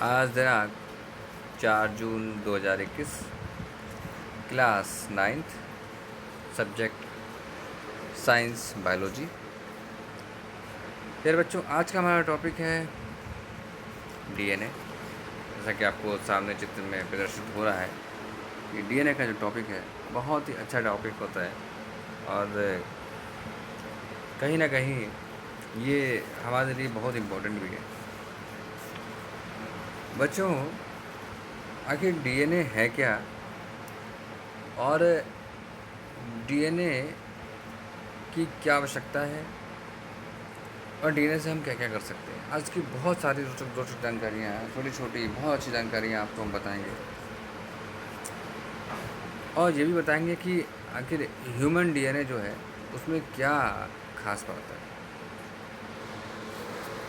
आज दिनांक 4 जून 2021, class 9th, subject science biology. फिर बच्चों, आज का हमारा टॉपिक है डीएनए। जैसा कि आपको सामने चित्र में प्रदर्शित हो रहा है कि डीएनए का जो टॉपिक है बहुत ही अच्छा टॉपिक होता है और कहीं ना कहीं ये हमारे लिए बहुत इम्पोर्टेंट भी है। बच्चों, आखिर डीएनए है क्या और डीएनए की क्या आवश्यकता है और डीएनए से हम क्या क्या कर सकते हैं। आज की बहुत सारी रोचक जानकारियाँ हैं, छोटी छोटी बहुत अच्छी जानकारियाँ आपको हम बताएंगे और ये भी बताएंगे कि आखिर ह्यूमन डीएनए जो है उसमें क्या खास बात है।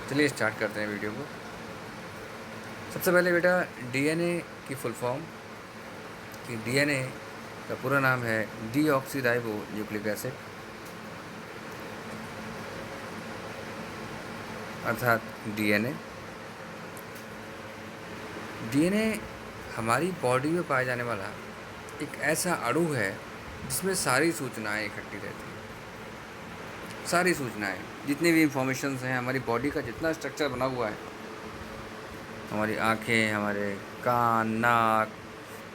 चलिए स्टार्ट करते हैं वीडियो को। सबसे पहले बेटा, डीएनए की फुल फॉर्म कि डीएनए का पूरा नाम है डीऑक्सीराइबो न्यूक्लिक एसिड, अर्थात डीएनए। डीएनए हमारी बॉडी में पाया जाने वाला एक ऐसा अणु है जिसमें सारी सूचनाएं इकट्ठी रहती हैं। सारी सूचनाएं, जितनी भी इंफॉर्मेशंस हैं, हमारी बॉडी का जितना स्ट्रक्चर बना हुआ है, हमारी आँखें, हमारे कान, नाक,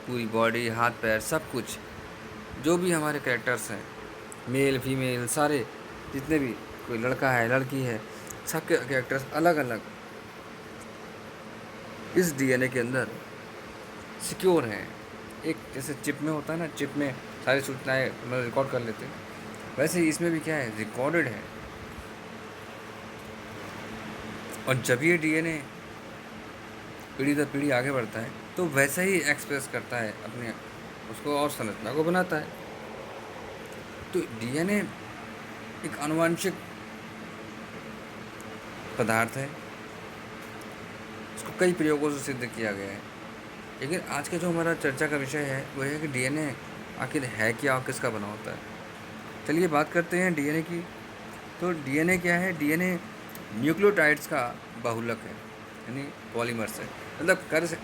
पूरी बॉडी, हाथ पैर, सब कुछ, जो भी हमारे कैरेक्टर्स हैं, मेल फीमेल सारे, जितने भी, कोई लड़का है लड़की है, सबके कैरेक्टर्स अलग अलग इस डीएनए के अंदर सिक्योर हैं। एक जैसे चिप में होता है ना, चिप में सारी सूचनाएं मतलब रिकॉर्ड कर लेते हैं, वैसे ही इसमें भी क्या है, रिकॉर्डेड है। और जब ये डीएनए पीढ़ी दर पीढ़ी आगे बढ़ता है तो वैसा ही एक्सप्रेस करता है अपने उसको और संरचना को बनाता है। तो डीएनए एक आनुवंशिक पदार्थ है, इसको कई प्रयोगों से सिद्ध किया गया है। लेकिन आज का जो हमारा चर्चा का विषय है वो है कि डीएनए आखिर है क्या और किसका बना होता है। चलिए बात करते हैं डीएनए की। तो डीएनए क्या है? डीएनए न्यूक्लियोटाइड्स का बहुलक है, यानी पॉलीमर्स है। मतलब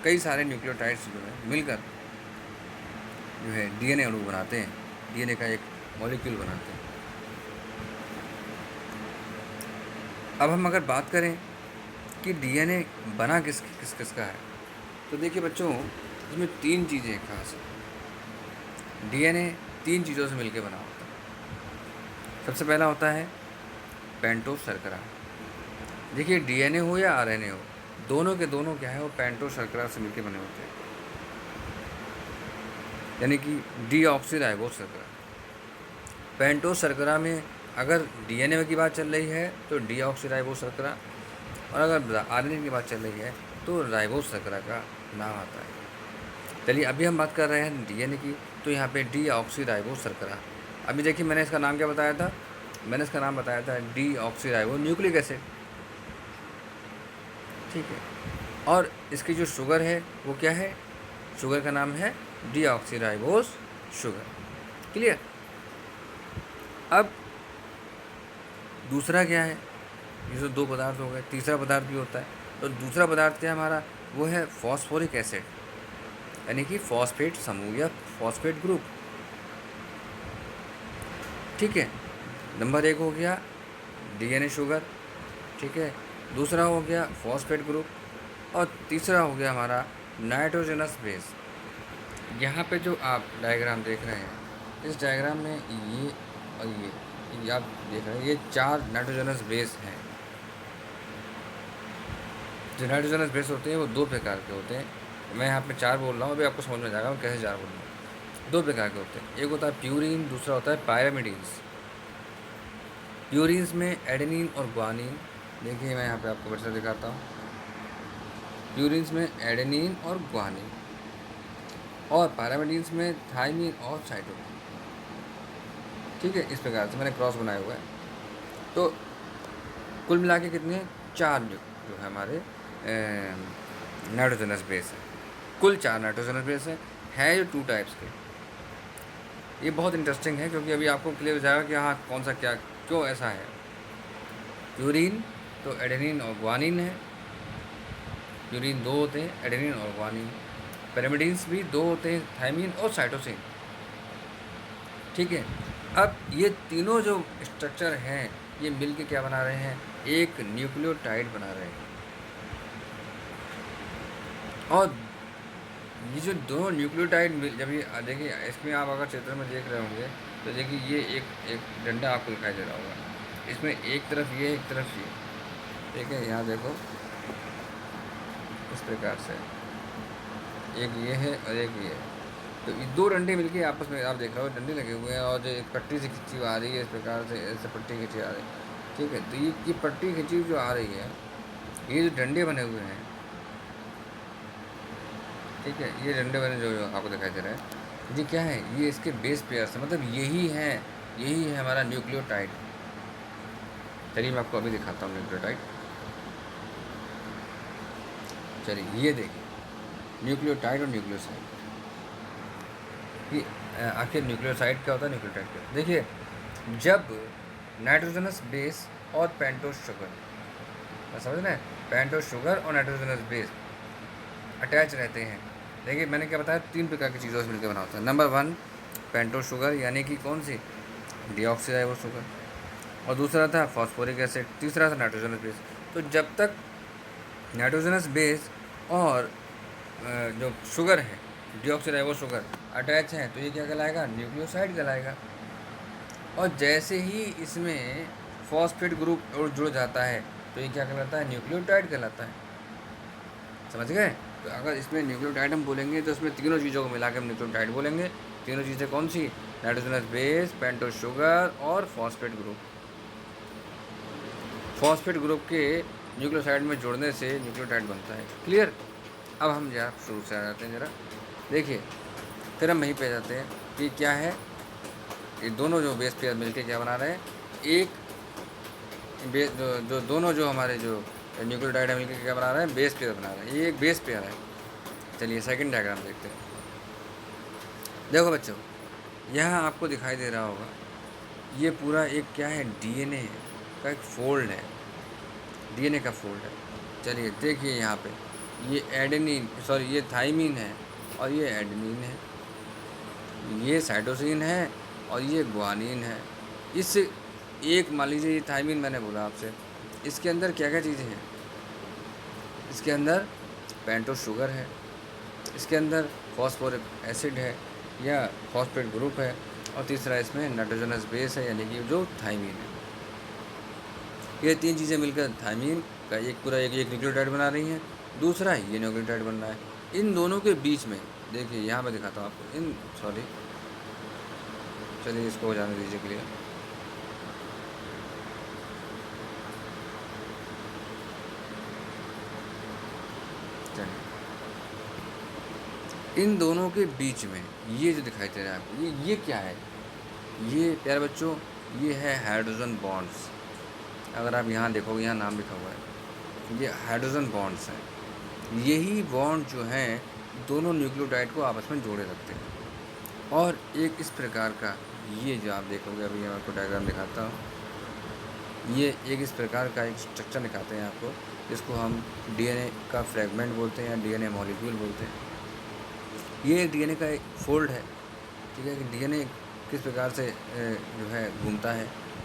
कई सारे न्यूक्लियोटाइड्स जो है मिलकर जो है डीएनए अणु बनाते हैं, डीएनए का एक मॉलिक्यूल बनाते हैं। अब हम अगर बात करें कि डीएनए बना किस किस का है, तो देखिए बच्चों, इसमें 3 चीज़ें खास हैं। डीएनए 3 चीज़ों से मिलकर बना होता है। सबसे पहला होता है पेंटोस शर्करा। देखिए, डीएनए हो या आरएनए हो, दोनों के दोनों क्या है, वो पेंटोस शर्करा से मिलकर बने होते हैं, यानी कि डीऑक्सीराइबोस शर्करा। पेंटोस शर्करा में अगर डीएनए की बात चल रही है तो डीऑक्सीराइबोस शर्करा, और अगर आरएनए की बात चल रही है तो राइबोस शर्करा का नाम आता है। चलिए अभी हम बात कर रहे हैं डीएनए की, तो यहाँ पे डीऑक्सीराइबोस शर्करा। अभी देखिए, मैंने इसका नाम क्या बताया था? मैंने इसका नाम बताया था डीऑक्सीराइबो न्यूक्लिक एसिड, ठीक है। और इसकी जो शुगर है वो क्या है? शुगर का नाम है डीऑक्सीराइबोस शुगर। क्लियर? अब दूसरा क्या है? ये तो 2 पदार्थ हो गए, तीसरा पदार्थ भी होता है। तो दूसरा पदार्थ क्या है हमारा? वो है फॉस्फोरिक एसिड, यानी कि फॉस्फेट समूह या फॉस्फेट ग्रुप, ठीक है। नंबर 1 हो गया डीएनए शुगर, ठीक है। दूसरा हो गया फॉस्फेट ग्रुप, और तीसरा हो गया हमारा नाइट्रोजनस बेस। यहाँ पे जो आप डायग्राम देख रहे हैं, इस डायग्राम में ये और ये आप देख रहे हैं, ये 4 नाइट्रोजनस बेस हैं। जो नाइट्रोजनस बेस होते हैं वो 2 प्रकार के होते हैं। मैं यहाँ पे 4 बोल रहा हूँ, अभी आपको समझ में जाएगा मैं कैसे 4 बोल रहा हूँ। 2 प्रकार के होते हैं, एक होता है प्यूरिन, दूसरा होता है पायरामिडीन्स। प्यूरिन्स में एडेनिन और ग्वानिन, देखिए मैं यहाँ पे आपको बच्चा दिखाता हूँ। प्यूरिन्स में एडेनिन और ग्वानिन, और पैरामिडीन्स में थाइमिन और साइटोकिन, ठीक है। इस प्रकार से मैंने क्रॉस बनाया हुआ है। तो कुल मिला के कितने? 4 जो है हमारे नाइट्रोजनस बेस है। कुल 4 नाइट्रोजनस बेस है जो 2 टाइप्स के। ये बहुत इंटरेस्टिंग है क्योंकि अभी आपको क्लियर हो जाएगा कि हाँ कौन सा क्या क्यों ऐसा है। प्यूरिन तो एडेनिन और ग्वानिन है, प्यूरिन 2 होते हैं, एडेनिन और ग्वानिन। पिरामिडिन्स भी 2 होते हैं, थायमिन और साइटोसिन। ठीक है। अब ये तीनों जो स्ट्रक्चर हैं ये मिल के क्या बना रहे हैं, एक न्यूक्लियोटाइड बना रहे हैं। और ये जो दोनों न्यूक्लियोटाइड जब ये देखिए, इसमें आप अगर चित्र में देख रहे होंगे तो देखिए ये एक एक डंडा आपको दिखाई दे रहा होगा। इसमें एक तरफ ये, एक तरफ ये। ठीक है, यहाँ देखो इस प्रकार से एक ये है और एक ये है। तो ये दो डंडे मिलके आपस में आप देख रहे हो डंडे लगे हुए हैं, और जो एक पट्टी से खिंची हुई आ रही है इस प्रकार से, ऐसे पट्टी खिंची आ रही है। ठीक है, तो ये पट्टी खिंची हुई जो आ रही है, ये जो डंडे बने हुए हैं, ठीक है, ये डंडे बने जो आपको दिखाई दे रहे हैं, ये क्या है, ये इसके बेस पेयर्स हैं, मतलब यही है हमारा न्यूक्लियोटाइड। चलिए मैं आपको अभी दिखाता हूँ न्यूक्लियोटाइड। चलिए ये देखिए, न्यूक्लियोटाइड और न्यूक्लियोसाइड। ये आखिर न्यूक्लियोसाइड क्या होता है, न्यूक्लियोटाइड क्या होता है? देखिए, जब नाइट्रोजनस बेस और पेंटोस शुगर, समझ रहे हैं, पेंटोस शुगर और नाइट्रोजनस बेस अटैच रहते हैं। देखिए मैंने क्या बताया, 3 प्रकार की चीज़ों से मिलकर बना होता है। नंबर 1 पेंटोस शुगर, यानी कि कौन सी, डीऑक्सीराइबो शुगर, और दूसरा था फॉस्फोरिक एसिड, तीसरा था नाइट्रोजनस बेस। तो जब तक नाइट्रोजनस बेस और जो शुगर है, डीऑक्सीराइबो शुगर अटैच हैं, तो ये क्या कहलाएगा, न्यूक्लियोसाइड कहलाएगा। और जैसे ही इसमें फॉस्फेट ग्रुप और जुड़ जाता है तो ये क्या कहलाता है, न्यूक्लियोटाइड कहलाता है। समझ गए? तो अगर इसमें न्यूक्लियोटाइड हम बोलेंगे तो इसमें तीनों चीज़ों को मिला के हम न्यूक्लियोटाइड बोलेंगे। तीनों चीज़ें कौन सी, नाइट्रोजनस बेस, पेंटोस शुगर और फॉस्फेट ग्रुप। फॉस्फेट ग्रुप के न्यूक्लियोसाइड में जुड़ने से न्यूक्लियोटाइड बनता है। क्लियर? अब हम जरा शुरू से आ जाते हैं, जरा देखिए, फिर हम वहीं पे जाते हैं कि क्या है, ये दोनों जो बेस पेयर मिलके क्या बना रहे हैं, एक जो दोनों जो हमारे जो न्यूक्लियोटाइड है मिलकर क्या बना रहे हैं, बेस पेयर बना रहे हैं। ये एक बेस पेयर है। चलिए सेकंड डायग्राम देखते हैं। देखो बच्चों, यहाँ आपको दिखाई दे रहा होगा, ये पूरा एक क्या है, डीएनए का एक फोल्ड है, डीएनए का फोल्ड है। चलिए देखिए यहाँ पे, ये एडेनिन, सॉरी ये थाइमिन है और ये एडेनिन है, ये साइटोसिन है और ये ग्वानिन है। इस एक मान लीजिए ये थाइमिन मैंने बोला आपसे, इसके अंदर क्या क्या चीज़ें हैं, इसके अंदर पेंटोस शुगर है, इसके अंदर फॉस्फोरिक एसिड है या फॉस्फेट ग्रुप है, और तीसरा इसमें नाइट्रोजनस बेस है, यानी कि जो थाइमिन है। ये 3 चीज़ें मिलकर थाइमिन का एक पूरा एक न्यूक्लियोटाइड बना रही हैं। दूसरा ये न्यूक्लियोटाइड बन रहा है। इन दोनों के बीच में देखिए, यहाँ मैं दिखाता हूँ आपको, सॉरी चलिए इसको हो जाने दीजिए क्लियर। इन दोनों के बीच में ये जो दिखाई दे रहा है आपको, ये क्या है, ये प्यारे बच्चों, ये है हाइड्रोजन बॉन्ड्स। अगर आप यहाँ देखोगे, यहाँ नाम लिखा हुआ है, ये हाइड्रोजन बॉन्ड्स हैं। यही बॉन्ड जो हैं दोनों न्यूक्लियोटाइड को आपस में जोड़े रखते हैं। और एक इस प्रकार का, ये जो आप देखोगे, अभी मैं आपको डायग्राम दिखाता हूँ, ये एक इस प्रकार का एक स्ट्रक्चर दिखाते हैं आपको, जिसको हम डीएनए का फ्रेगमेंट बोलते हैं या डीएनए मॉलिक्यूल बोलते हैं। ये एक डीएनए का एक फोल्ड है। ठीक है, कि डीएनए किस प्रकार से जो है घूमता है।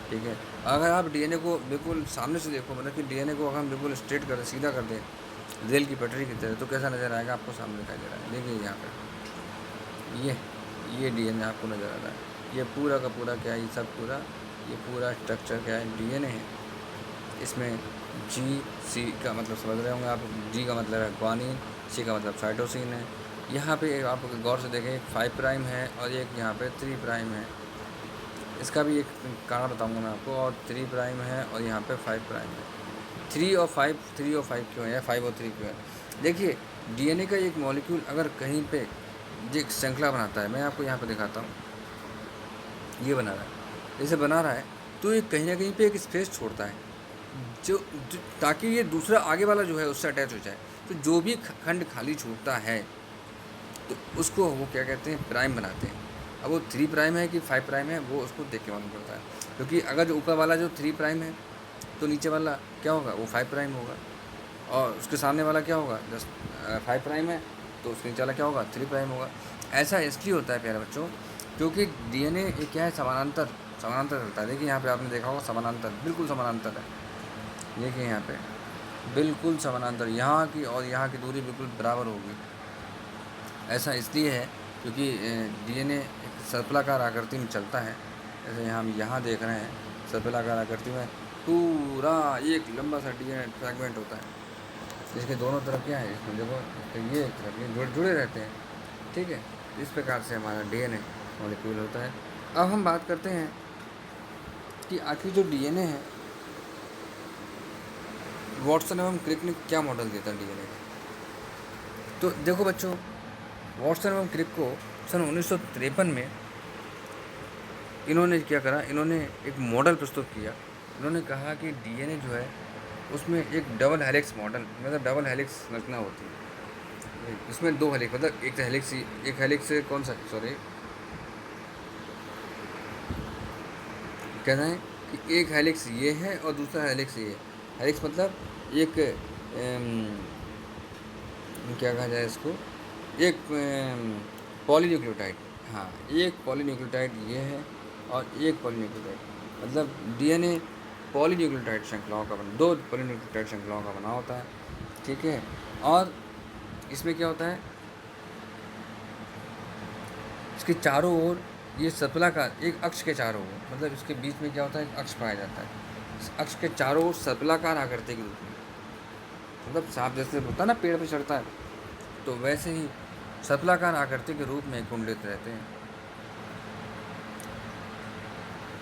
ठीक है, अगर आप डीएनए को बिल्कुल सामने से देखो, मतलब कि डीएनए को अगर हम बिल्कुल स्ट्रेट कर दें, सीधा कर दें रेल की पटरी की तरह, तो कैसा नज़र आएगा, आपको सामने दिखाई दे रहा है। देखिए यहाँ पर ये डीएनए आपको नज़र आ रहा है। ये पूरा का पूरा क्या है, ये सब पूरा, ये पूरा स्ट्रक्चर क्या है, डीएनए है। इसमें सी का मतलब समझ रहे होंगे आप, जी का मतलब है ग्वानिन, सी का मतलब साइटोसिन है। यहाँ पे आप गौर से देखें, एक 5 प्राइम है और एक यहाँ पे 3 प्राइम है। इसका भी एक कारण बताऊंगा मैं आपको। और 3 प्राइम है और यहाँ पे 5 प्राइम है। 3 और 5 क्यों है, या 5 और 3 क्यों है? देखिए, डीएनए का एक मॉलिक्यूल अगर कहीं पे एक श्रृंखला बनाता है, मैं आपको यहाँ पे दिखाता हूँ, ये बना रहा है, जैसे बना रहा है, तो ये कहीं ना कहीं पे एक स्पेस छोड़ता है, जो ताकि ये दूसरा आगे वाला जो है उससे अटैच हो जाए। तो जो भी खंड खाली छूटता है तो उसको वो क्या कहते हैं, प्राइम बनाते हैं। अब वो 3 प्राइम है कि 5 प्राइम है, वो उसको देख के मालूम पड़ता है। क्योंकि अगर जो ऊपर वाला जो 3 प्राइम है तो नीचे वाला क्या होगा, वो 5 प्राइम होगा। और उसके सामने वाला क्या होगा, जस्ट 5 प्राइम है, तो उसके नीचे वाला क्या होगा, 3 प्राइम होगा। ऐसा इसलिए होता है प्यारे बच्चों, क्योंकि डीएनए एक क्या है, समानांतर समानांतर चलता है। देखिए यहाँ पे आपने देखा होगा समानांतर, बिल्कुल समानांतर है। देखिए यहाँ पे बिल्कुल समानांतर, यहाँ की और यहाँ की दूरी बिल्कुल बराबर होगी। ऐसा इसलिए है क्योंकि डीएनए एक सर्पिलाकार आकृति में चलता है। जैसे हम यहाँ देख रहे हैं, सर्पिलाकार आकृति में पूरा एक लंबा सा डीएनए फ्रैगमेंट होता है, जिसके दोनों तरफ क्या है, इसमें देखो, तो ये एक तरफ ये जुड़े रहते हैं। ठीक है, इस प्रकार से हमारा डीएनए मॉलिक्यूल होता है। अब हम बात करते हैं कि आखिर जो डीएनए है, वॉटसन एवं क्रिक ने क्या मॉडल दिया था डीएनए का। तो देखो बच्चों, वॉटसन एवं क्रिक को सन 1953 में इन्होंने क्या करा, इन्होंने एक मॉडल प्रस्तुत किया। इन्होंने कहा कि डीएनए जो है उसमें एक डबल हेलिक्स मॉडल, मतलब डबल हेलिक्स संरचना होती है। इसमें 2 हेलिक्स, मतलब एक हेलिक्स, एक हेलिक्स कौन सा, सॉरी, कहना है कि एक हेलिक्स ये है और दूसरा हेलिक्स ये है। हेलिक्स मतलब एक क्या कहा जाए इसको, एक पॉलीन्यूक्लियोटाइड। हाँ, एक पॉलीन्यूक्लियोटाइड ये है और एक पॉलीन्यूक्लियोटाइड, मतलब डीएनए पॉलीन्यूक्लियोटाइड श्रृंखलाओं का बना, 2 पॉलीन्यूक्लियोटाइड श्रृंखलाओं का बना होता है। ठीक है, और इसमें क्या होता है, इसके चारों ओर ये सर्पिलाकार, एक अक्ष के चारों ओर, मतलब इसके बीच में क्या होता है, एक अक्ष पाया जाता है। इस अक्ष के चारों ओर सर्पिलाकार आकृति के रूप में, मतलब सांप जैसे होता है ना, पेड़ पे चढ़ता है, तो वैसे ही सर्पिलाकार आकृति के रूप में कुंडलित रहते हैं।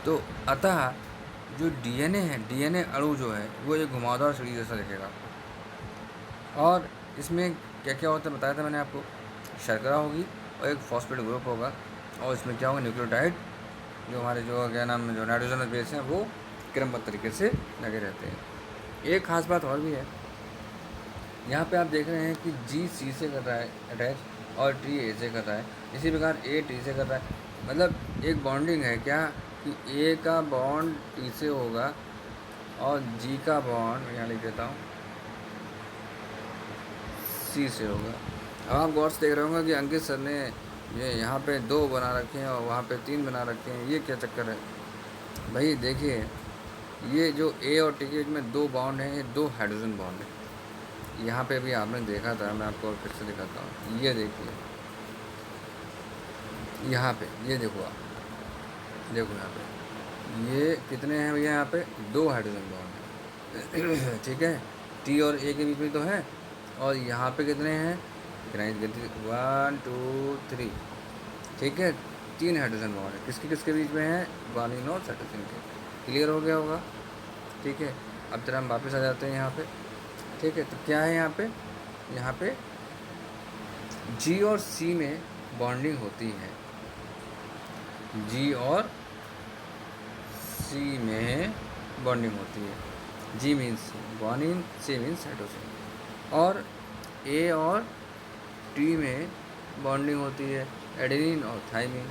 तो अतः जो डीएनए है, डीएनए अणु जो है वो एक घुमावदार सीढ़ी जैसा दिखेगा। और इसमें क्या क्या होता है बताया था मैंने आपको, शर्करा होगी और एक फॉस्फेट ग्रुप होगा, और इसमें क्या होगा, न्यूक्लियोटाइड, जो हमारे जो क्या नाम, जो नाइट्रोजनस बेस हैं वो क्रमबद्ध तरीके से लगे रहते हैं। एक खास बात और भी है, यहाँ पे आप देख रहे हैं कि जी सी से कर रहा है अटैच और टी ए से कर रहा है, इसी प्रकार ए टी से कर रहा है। मतलब एक बॉन्डिंग है क्या, कि ए का बॉन्ड टी से होगा और जी का बॉन्ड यहाँ लिख देता हूँ सी से होगा। अब आप गौर से देख रहे होंगे कि अंकित सर ने ये यहाँ पे 2 बना रखे हैं और वहाँ पे 3 बना रखे हैं, ये क्या चक्कर है भाई। देखिए ये जो ए और टी के बीच में 2 बॉन्ड हैं, ये 2 हाइड्रोजन बॉन्ड है। यहाँ पे भी आपने देखा था, मैं आपको और फिर से दिखाता हूँ। ये देखिए यहाँ पे, ये देखो आप, देखो यहाँ पे ये कितने हैं भैया, यहाँ पे 2 हाइड्रोजन बॉन्ड है। ठीक है, टी और ए के बीच में तो है, और यहाँ पे कितने हैं, कितने, 1 2 3, ठीक है, 3 हाइड्रोजन बॉन्ड है। किसके किसके बीच में है, गुआनिन और साइटोसिन के। क्लियर हो गया होगा। ठीक है, अब जरा हम वापस आ जाते हैं यहाँ पे। ठीक है, तो क्या है यहाँ पे, यहाँ पे जी और सी में बॉन्डिंग होती है, जी और सी में बॉन्डिंग होती है। जी means guanine, C means cytosine, और ए और टी में बॉन्डिंग होती है, एडेनिन और थाइमिन।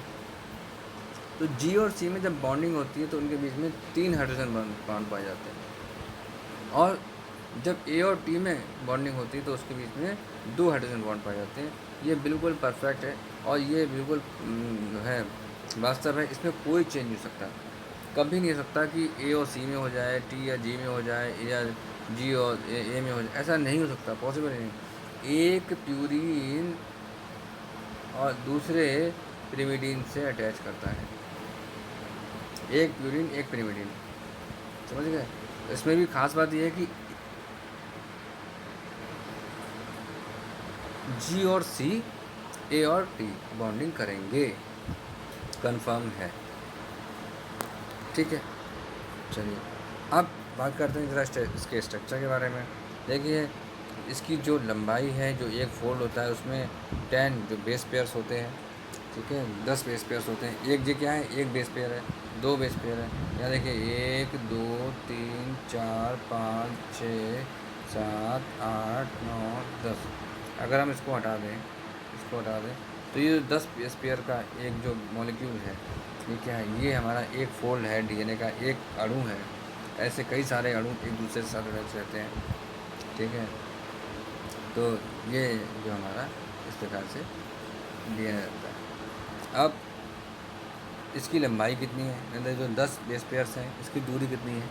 तो जी और सी में जब बॉन्डिंग होती है तो उनके बीच में 3 हाइड्रोजन बॉन्ड पाए जाते हैं, और जब ए और टी में बॉन्डिंग होती है तो उसके बीच में 2 हाइड्रोजन बॉन्ड पाए जाते हैं। ये बिल्कुल परफेक्ट है और ये बिल्कुल है, वास्तव है, इसमें कोई चेंज नहीं हो सकता। कभी नहीं हो सकता कि ए और सी में हो जाए, टी या जी में हो जाए, या जी और ए में हो जाए, ऐसा नहीं हो सकता, पॉसिबल नहीं। एक प्यूरिन और दूसरे पिरिमिडीन से अटैच करता है, एक प्यूरिन एक पिरिमिडीन, समझ गए। इसमें भी खास बात यह है कि जी और सी, ए और टी बॉन्डिंग करेंगे, कंफर्म है। ठीक है, चलिए अब बात करते हैं ज़रा इसके स्ट्रक्चर के बारे में। देखिए इसकी जो लंबाई है, जो एक फोल्ड होता है उसमें 10 जो बेस पेयर्स होते हैं, ठीक है, 10 बेस पेयर्स होते हैं। एक जी क्या है, एक बेस पेयर है, 2 बेस पेयर है। यहाँ देखिए 1 2 3 4 5 6 7 8 9 10। अगर हम इसको हटा दें, इसको हटा दें, तो ये 10 बेस पेयर का एक जो मॉलिक्यूल है, ये क्या है, ये हमारा एक फोल्ड है, डीएनए का एक अणु है। ऐसे कई सारे अणु एक दूसरे के साथ अटैच रहते हैं। ठीक है, तो ये जो हमारा इस प्रकार से डीएनए रहता है। अब इसकी लंबाई कितनी है, मतलब जो 10 बेस पेयर्स हैं इसकी दूरी कितनी है,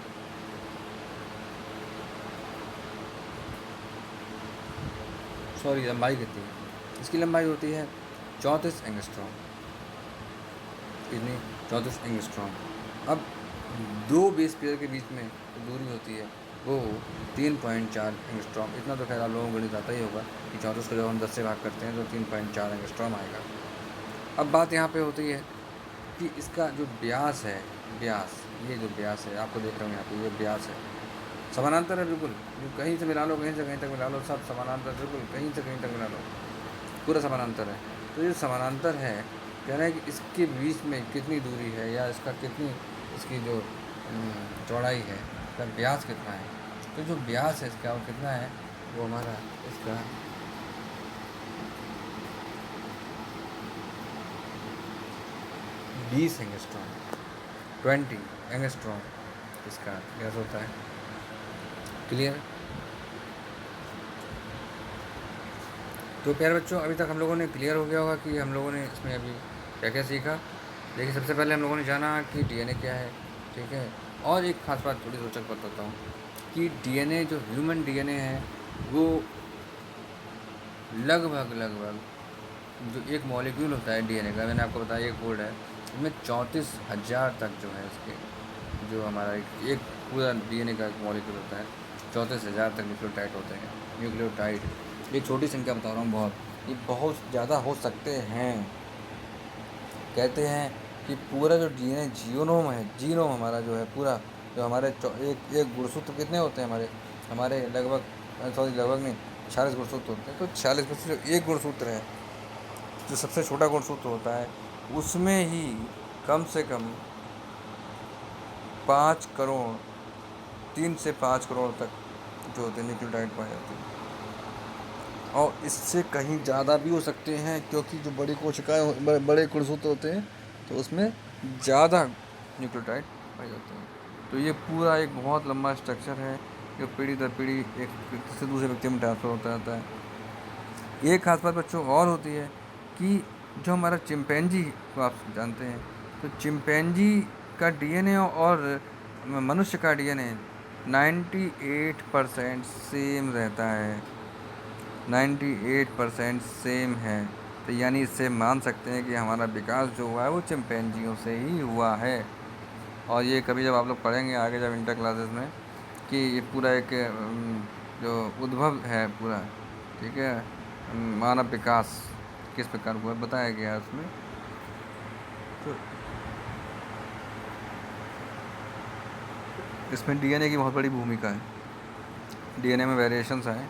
सॉरी लंबाई कितनी है, इसकी लंबाई होती है 34 एंगस्ट्रॉम। कितनी, 34 एंगस्ट्रॉम। अब दो बेस पेयर के बीच में जो दूरी होती है वो 3.4 एंगस्ट्रॉम। इतना तो खैर आप लोगों को गणित आता ही होगा कि 34 को जब हम 10 से भाग करते हैं तो 3.4 एंगस्ट्रॉम आएगा। अब बात यहाँ पे होती है कि इसका जो व्यास है, व्यास, ये जो व्यास है आपको देख रहे हो यहाँ पे, ये व्यास है, समानांतर है बिल्कुल, कहीं से मिला लो, कहीं से कहीं तक मिला लो, सब समानांतर, बिल्कुल कहीं से कहीं तक मिला लो, पूरा समानांतर है। तो ये समानांतर है, कह रहे हैं कि इसके बीच में कितनी दूरी है या इसका कितनी, इसकी जो चौड़ाई है, इसका व्यास कितना है। तो जो व्यास है इसका वो कितना है, वो हमारा इसका 20 एंगस्ट्रॉम, 20 एंगस्ट्रॉम इसका व्यास होता है। क्लियर। तो प्यारे बच्चों, अभी तक हम लोगों ने क्लियर हो गया होगा कि हम लोगों ने इसमें अभी क्या क्या सीखा। देखिए, सबसे पहले हम लोगों ने जाना कि डीएनए क्या है, ठीक है। और एक खास बात थोड़ी रोचक बताता हूँ कि डीएनए, जो ह्यूमन डीएनए है, वो लगभग जो एक मॉलिक्यूल होता है डीएनए का, मैंने आपको बताया एक कोड है, उसमें 34,000 तक जो है इसके, जो हमारा एक पूरा डीएनए का एक मॉलिक्यूल होता है, 34,000 तक न्यूक्लियोटाइड होते हैं। न्यूक्लियोटाइड एक छोटी संख्या बता रहा हूँ, ये बहुत ज़्यादा हो सकते हैं। कहते हैं कि पूरा जो डीएनए जीनोम है, जीनोम हमारा जो है पूरा, जो हमारे एक एक गुणसूत्र कितने होते हैं हमारे लगभग नहीं, 46 गुणसूत्र होते हैं। तो 46 में से जो एक गुणसूत्र है, जो सबसे छोटा गुणसूत्र होता है, उसमें ही कम से कम 5 करोड़, 3 से 5 करोड़ तक जो होते हैं न्यूक्लियोटाइड पाए जाते हैं। और इससे कहीं ज़्यादा भी हो सकते हैं, क्योंकि जो बड़ी कोशिकाएं, बड़े गुणसूत्र होते हैं, तो उसमें ज़्यादा न्यूक्लियोटाइड पाए जाते हैं। तो ये पूरा एक बहुत लंबा स्ट्रक्चर है, जो पीढ़ी दर पीढ़ी एक व्यक्ति से दूसरे व्यक्ति में ट्रांसफ़र होता रहता है। एक खास बात बच्चों और होती है कि जो हमारा चिंपैंजी को आप जानते हैं, तो चिंपैंजी का डीएनए और मनुष्य का डीएनए 98% सेम रहता है, 98% सेम है। तो यानी इससे मान सकते हैं कि हमारा विकास जो हुआ है वो चिंपैंजियों से ही हुआ है। और ये कभी जब आप लोग पढ़ेंगे आगे, जब इंटर क्लासेस में, कि ये पूरा एक जो उद्भव है पूरा, ठीक है, मानव विकास किस प्रकार हुआ बताया गया है उसमें। तो इसमें डीएनए की बहुत बड़ी भूमिका है, डीएनए में वेरिएशंस हैं।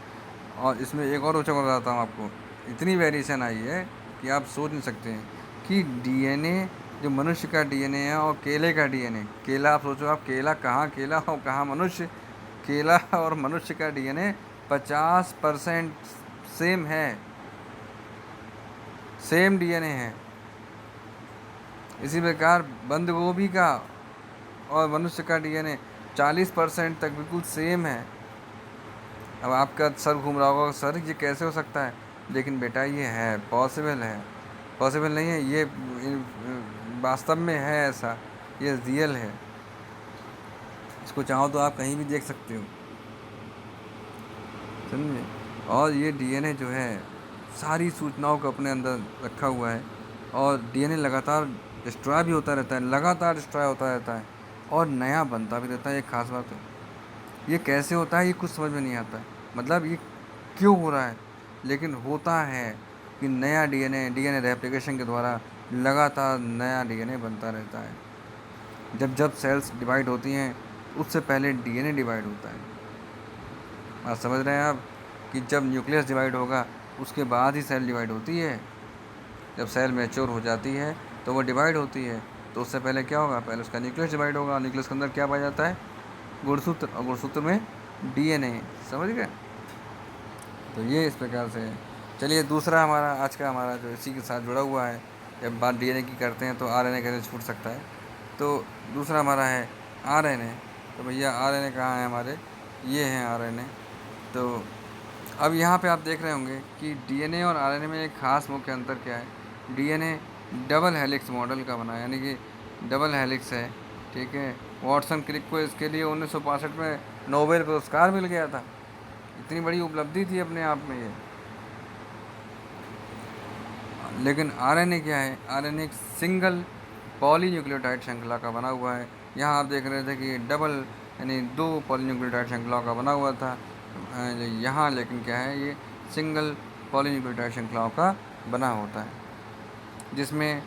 और इसमें एक और रोचक बताता हूँ आपको, इतनी वेरिएशन आई है कि आप सोच नहीं सकते हैं कि डीएनए, जो मनुष्य का डीएनए है और केले का डीएनए, केला, आप सोचो, आप केला कहाँ केला और कहाँ मनुष्य, केला और मनुष्य का डीएनए 50% सेम है, सेम डीएनए है। इसी प्रकार बंद गोभी का और मनुष्य का डीएनए 40% तक बिल्कुल सेम है। अब आपका सर घूम रहा होगा, सर ये कैसे हो सकता है, लेकिन बेटा ये है, पॉसिबल है, पॉसिबल नहीं है, ये वास्तव में है, ऐसा, ये रियल है। इसको चाहो तो आप कहीं भी देख सकते हो, समझे। और ये डीएनए जो है सारी सूचनाओं को अपने अंदर रखा हुआ है, और डीएनए लगातार डिस्ट्रॉय भी होता रहता है, लगातार डिस्ट्रॉय होता रहता है और नया बनता भी रहता है। एक खास बात है, ये कैसे होता है ये कुछ समझ में नहीं आता है, मतलब ये क्यों हो रहा है, लेकिन होता है कि नया डीएनए रेप्लिकेशन के द्वारा लगातार नया डीएनए बनता रहता है। जब जब सेल्स डिवाइड होती हैं उससे पहले डीएनए डिवाइड होता है। आप समझ रहे हैं आप कि जब न्यूक्लियस डिवाइड होगा उसके बाद ही सेल डिवाइड होती है। जब सेल मैच्योर हो जाती है तो वो डिवाइड होती है, तो उससे पहले क्या होगा, पहले उसका न्यूक्लियस डिवाइड होगा। न्यूक्लियस के अंदर क्या पाया जाता है, गुणसूत्र, और गुणसूत्र में डीएनए, समझ गए। तो ये इस प्रकार से है। चलिए, दूसरा हमारा आज का हमारा जो इसी के साथ जुड़ा हुआ है, जब बात डीएनए की करते हैं तो आरएनए कैसे छूट सकता है। तो दूसरा हमारा है आरएनए। तो भैया आरएनए कहाँ है हमारे, ये हैं आरएनए। तो अब यहाँ पे आप देख रहे होंगे कि डीएनए और आरएनए में एक खास मुख्य अंतर क्या है। डीएनए डबल हेलिक्स मॉडल का बना है, यानी कि डबल हेलिक्स है, ठीक है। वॉटसन क्रिक को इसके लिए 1965 में नोबेल पुरस्कार मिल गया था। इतनी बड़ी उपलब्धि थी अपने आप में ये। लेकिन आरएनए क्या है, आरएनए एक सिंगल पॉलीन्यूक्लियोटाइड श्रृंखला का बना हुआ है। यहाँ आप देख रहे थे कि डबल यानी दो पॉलीन्यूक्लियोटाइड श्रृंखलाओं का बना हुआ था। यहाँ लेकिन क्या है, ये सिंगल पॉलीन्यूक्लियोटाइड श्रृंखलाओं का बना होता है, जिसमें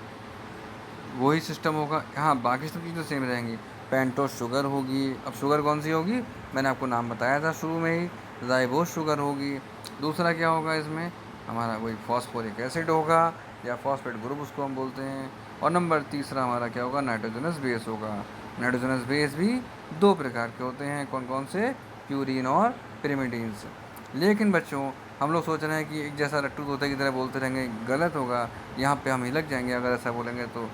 वही सिस्टम होगा। हाँ, बाकी सब चीज़ें सेम रहेंगी। पेंटोस शुगर होगी। अब शुगर कौन सी होगी, मैंने आपको नाम बताया था शुरू में ही, राइबोस शुगर होगी। दूसरा क्या होगा इसमें, हमारा वही फॉस्फोरिक एसिड होगा, या फॉस्फेट ग्रुप उसको हम बोलते हैं। और नंबर तीसरा हमारा क्या होगा, नाइट्रोजनस बेस होगा। नाइट्रोजनस बेस भी दो प्रकार के होते हैं, कौन कौन से, प्यूरिन और पिरिमिडीन्स। लेकिन बच्चों, हम लोग सोच रहे हैं कि एक जैसा रट्टू तोते की तरह बोलते रहेंगे, गलत होगा। यहाँ पे हम ही लग जाएंगे अगर ऐसा बोलेंगे तो।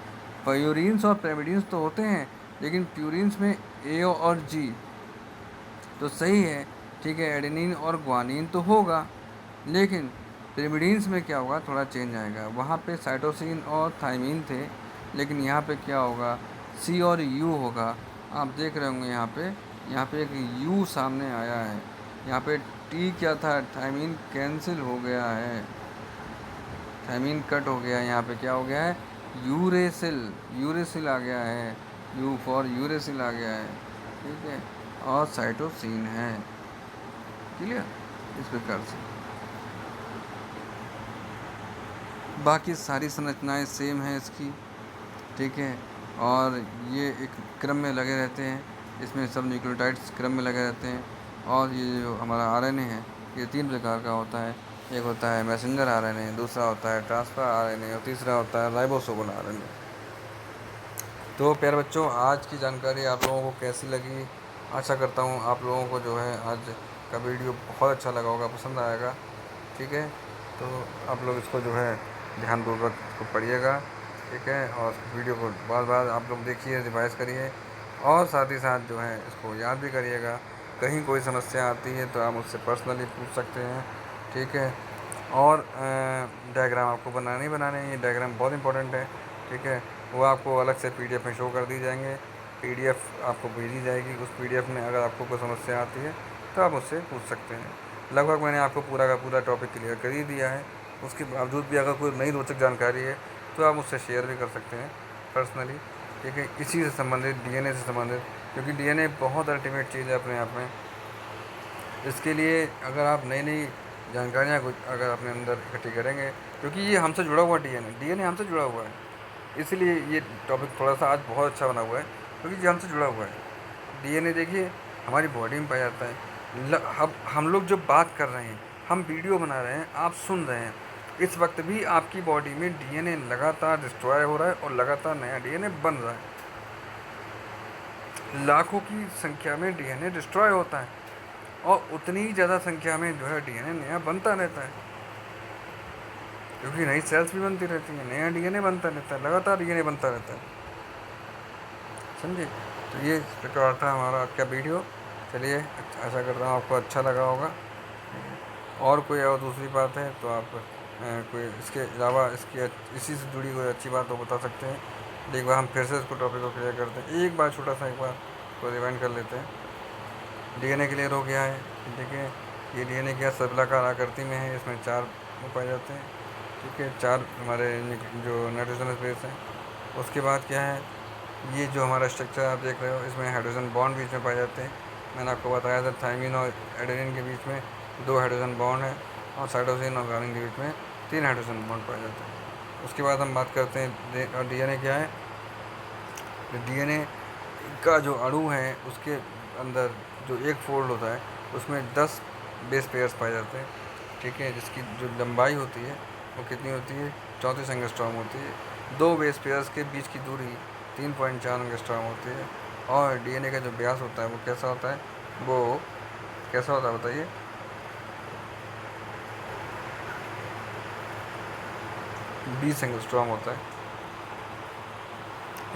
प्यूरिन्स और पिरिमिडीन्स तो होते हैं, लेकिन प्यूरिन्स में ए और जी तो सही है, ठीक है। एडेनिन और ग्वानिन तो होगा, लेकिन पिरिमिडीन्स में क्या होगा, थोड़ा चेंज आएगा। वहाँ पे साइटोसिन और थाइमिन थे, लेकिन यहाँ पे क्या होगा, सी और यू होगा। आप देख रहे होंगे यहाँ पे एक यू सामने आया है। यहाँ पे टी क्या था, थाइमिन कैंसिल हो गया है, थाइमिन कट हो गया है। यहाँ पे क्या हो गया है, यूरेसिल, यूरेसिल आ गया है, यू फॉर यूरेसिल आ गया है, ठीक है। और साइटोसिन है, क्लियर। इस प्रकार से बाकी सारी संरचनाएं सेम हैं इसकी, ठीक है। और ये एक क्रम में लगे रहते हैं, इसमें सब न्यूक्लियोटाइड्स क्रम में लगे रहते हैं। और ये जो हमारा आरएनए है, ये तीन प्रकार का होता है। एक होता है मैसेंजर आरएनए, दूसरा होता है ट्रांसफर आरएनए, और तीसरा होता है राइबोसोमल आरएनए। तो प्यारे बच्चों, आज की जानकारी आप लोगों को कैसी लगी, आशा करता हूँ आप लोगों को जो है आज का वीडियो बहुत अच्छा लगा होगा, पसंद आएगा, ठीक है। तो आप लोग इसको जो है ध्यानपूर्वक इसको पढ़िएगा, ठीक है। और वीडियो को बार बार आप लोग देखिए, रिवाइज़ करिए, और साथ ही साथ जो है इसको याद भी करिएगा। कहीं कोई समस्या आती है तो आप मुझसे पर्सनली पूछ सकते हैं, ठीक है। और डायग्राम आपको बनाने ही बनाने हैं, ये डायग्राम बहुत इंपॉर्टेंट है, ठीक है। वो आपको अलग से पीडीएफ में शो कर दी जाएंगे, पीडीएफ आपको भेजी जाएगी। उस पीडीएफ में अगर आपको कोई समस्या आती है तो आप मुझसे पूछ सकते हैं। लगभग मैंने आपको पूरा का पूरा टॉपिक क्लियर कर ही दिया है। उसके बावजूद भी अगर कोई नई रोचक जानकारी है तो आप मुझसे शेयर भी कर सकते हैं पर्सनली, ठीक है। इसी से संबंधित, डीएनए से संबंधित, क्योंकि डीएनए बहुत अल्टीमेट चीज़ है अपने आप में। इसके लिए अगर आप नई नई जानकारियाँ कुछ अगर अपने अंदर इकट्ठी करेंगे, क्योंकि ये हमसे जुड़ा हुआ डीएनए हमसे जुड़ा हुआ है, इसलिए ये टॉपिक थोड़ा सा आज बहुत अच्छा बना हुआ है, क्योंकि ये हमसे जुड़ा हुआ है। डीएनए देखिए हमारी बॉडी में पाया जाता है। हम लोग जो बात कर रहे हैं, हम वीडियो बना रहे हैं, आप सुन रहे हैं, इस वक्त भी आपकी बॉडी में डीएनए लगातार डिस्ट्रॉय हो रहा है और लगातार नया डीएनए बन रहा है। लाखों की संख्या में डीएनए डिस्ट्रॉय होता है, और उतनी ही ज़्यादा संख्या में जो है डीएनए नया बनता रहता है, क्योंकि नई सेल्स भी बनती रहती हैं, नया डीएनए बनता रहता है, लगातार डीएनए बनता रहता है, समझे। तो ये इस प्रकार था हमारा आज का वीडियो। चलिए, आशा करता हूँ आपको अच्छा लगा होगा। और कोई और दूसरी बात है तो आप कोई इसके अलावा इसी से जुड़ी कोई अच्छी बात तो बता सकते हैं। एक बार हम फिर से इसको टॉपिक को क्लियर करते हैं, एक बार छोटा सा एक बार को रिवाइंड कर लेते हैं। डीएनए क्लियर हो गया है, ठीक है। ये डीएनए क्या सर्पिलाकार आकृति में है, इसमें 4 वो पाए जाते हैं, ठीक है। 4 हमारे जो नाइट्रोजनस बेस हैं। उसके बाद क्या है, ये जो हमारा स्ट्रक्चर आप देख रहे हो, इसमें हाइड्रोजन बॉन्ड बीच में पाए जाते हैं। मैंने आपको बताया था थायमिन और एडेनिन के बीच में 2 हाइड्रोजन बॉन्ड है, और साइटोसिन और ग्वानिन के बीच में 3 हाइड्रोजन बॉन्ड पाए जाते हैं। उसके बाद हम बात करते हैं डीएनए क्या है। डीएनए का जो अणु है उसके अंदर जो एक फोल्ड होता है, उसमें 10 बेस पेयर्स पाए जाते हैं, ठीक है। जिसकी जो लंबाई होती है वो कितनी होती है, 34 एंगस्ट्रॉम होती है। 2 बेस पेयर्स के बीच की दूरी 3.4 एंगस्ट्रॉम होती है। और डीएनए का जो व्यास होता है वो कैसा होता है, वो कैसा होता है बताइए, 20 एंगस्ट्रॉम होता है।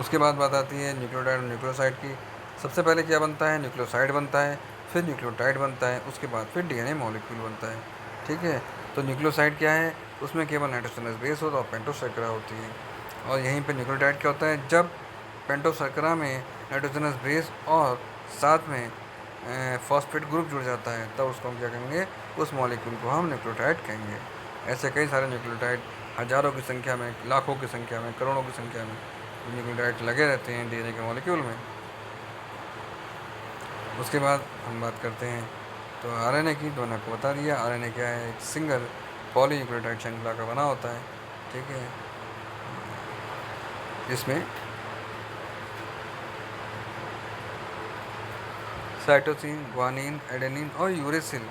उसके बाद बात आती है न्यूक्लियोटाइड और न्यूक्लियोसाइड की। सबसे पहले क्या बनता है, न्यूक्लियोसाइड बनता है, फिर न्यूक्लियोटाइड बनता है, उसके बाद फिर डीएनए मॉलिक्यूल बनता है। ठीक है। तो न्यूक्लियोसाइड क्या है, उसमें केवल नाइट्रोजनस बेस होता है और पेंटोशर्करा होती है। और यहीं पे न्यूक्लियोटाइड क्या होता है, जब पेंटोशर्करा में नाइट्रोजनस बेस और साथ में फॉस्फेट ग्रुप जुड़ जाता है, तब उसको हम क्या कहेंगे, उस मॉलिक्यूल को हम न्यूक्लियोटाइड कहेंगे। ऐसे कई सारे न्यूक्लियोटाइड हज़ारों की संख्या में, लाखों की संख्या में, करोड़ों की संख्या में न्यूक्लियोटाइड लगे रहते हैं डीएनए के मॉलिक्यूल में। उसके बाद हम बात करते हैं तो आरएनए की, तो मैंने आपको बता दिया आरएनए क्या है, एक सिंगल पॉलीन्यूक्लियोटाइड श्रृंखला का बना होता है। ठीक है, जिसमें साइटोसिन, ग्वानिन, एडेनिन और यूरेसिल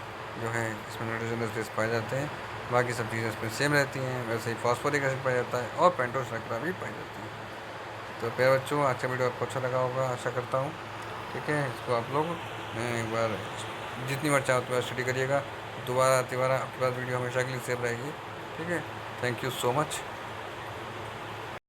जो है इसमें नाइट्रोजनस बेस पाए जाते हैं। बाकी सब चीज़ें इसमें सेम रहती हैं। वैसे ही फॉस्फोरिक एसिड पाया जाता है और पेंटोशर्करा भी पाई जाती है। तो प्यारे बच्चों, आज का वीडियो आपको अच्छा लगा होगा, आशा करता हूँ। ठीक है, इसको आप लोग एक बार जितनी बार चाहो उतनी बार स्टडी करिएगा। दोबारा तिबारा आपके पास वीडियो हमेशा के लिए सेव रहेगी। ठीक है, थैंक यू सो मच।